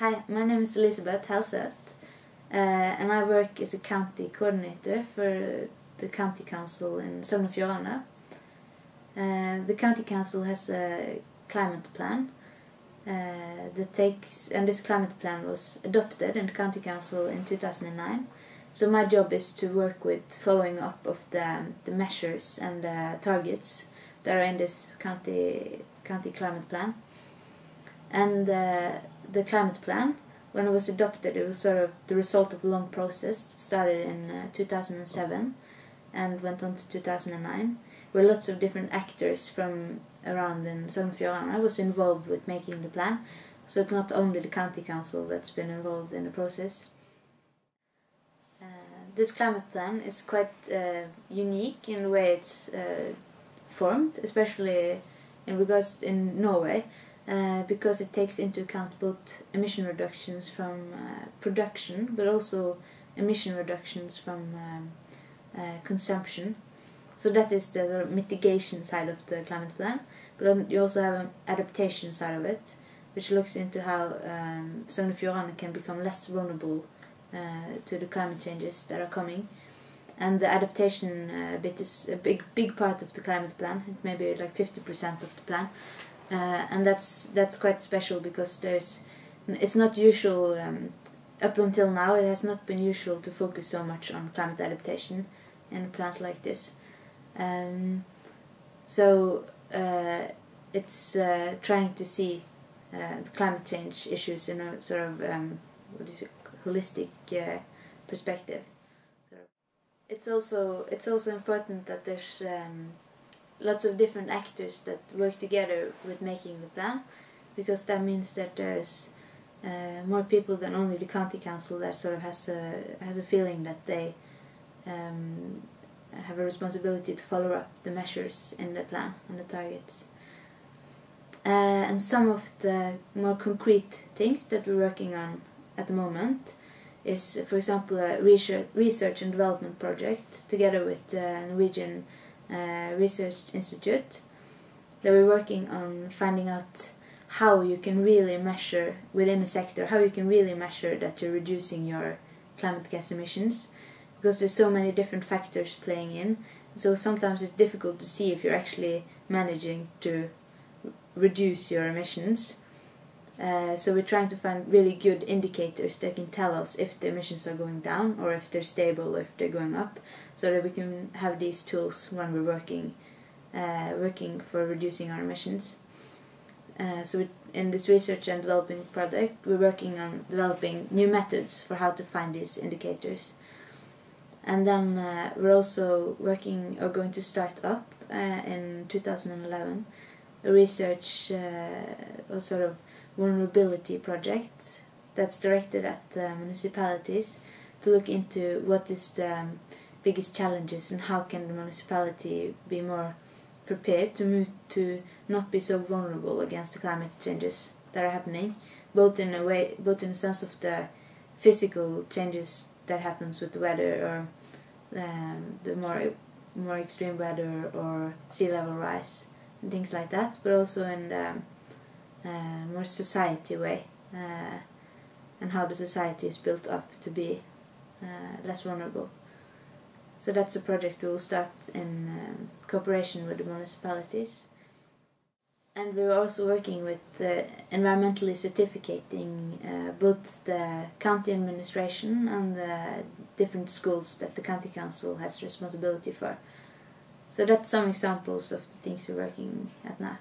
Hi, my name is Elisabeth Helseth, and I work as a county coordinator for the county council in Sogn og Fjordane. The county council has a climate plan and this climate plan was adopted in the county council in 2009. So my job is to work with following up of the measures and the targets that are in this county climate plan. And the climate plan, when it was adopted, it was sort of the result of a long process. It started in 2007 and went on to 2009, where lots of different actors from around in Sogn og Fjordane was involved with making the plan. So it's not only the county council that's been involved in the process. This climate plan is quite unique in the way it's formed, especially in regards in Norway. Because it takes into account both emission reductions from production, but also emission reductions from consumption. So that is the sort of mitigation side of the climate plan. But you also have an adaptation side of it, which looks into how Sogn og Fjordane can become less vulnerable to the climate changes that are coming. And the adaptation bit is a big part of the climate plan. It may be like 50% of the plan. And that's quite special because it's not usual, up until now it has not been usual to focus so much on climate adaptation in plans like this. So it's trying to see the climate change issues in a sort of holistic perspective. It's also important that there's lots of different actors that work together with making the plan, because that means that there's more people than only the county council that sort of has a feeling that they have a responsibility to follow up the measures in the plan and the targets. And some of the more concrete things that we're working on at the moment is, for example, a research and development project together with the Norwegian Research Institute, that we're working on finding out how you can really measure within a sector, how you can really measure that you're reducing your climate gas emissions, because there's so many different factors playing in. So sometimes it's difficult to see if you're actually managing to reduce your emissions. So we're trying to find really good indicators that can tell us if the emissions are going down or if they're stable, if they're going up, so that we can have these tools when we're working for reducing our emissions. So in this research and developing project, we're working on developing new methods for how to find these indicators. And then we're also working or going to start up in 2011 a research or sort of vulnerability project that's directed at municipalities to look into what is the biggest challenges and how can the municipality be more prepared to not be so vulnerable against the climate changes that are happening, both in the sense of the physical changes that happens with the weather, or the more extreme weather or sea level rise and things like that, but also in the more society way, and how the society is built up to be less vulnerable. So that's a project we will start in cooperation with the municipalities. And we're also working with environmentally certificating both the county administration and the different schools that the county council has responsibility for. So that's some examples of the things we're working at now.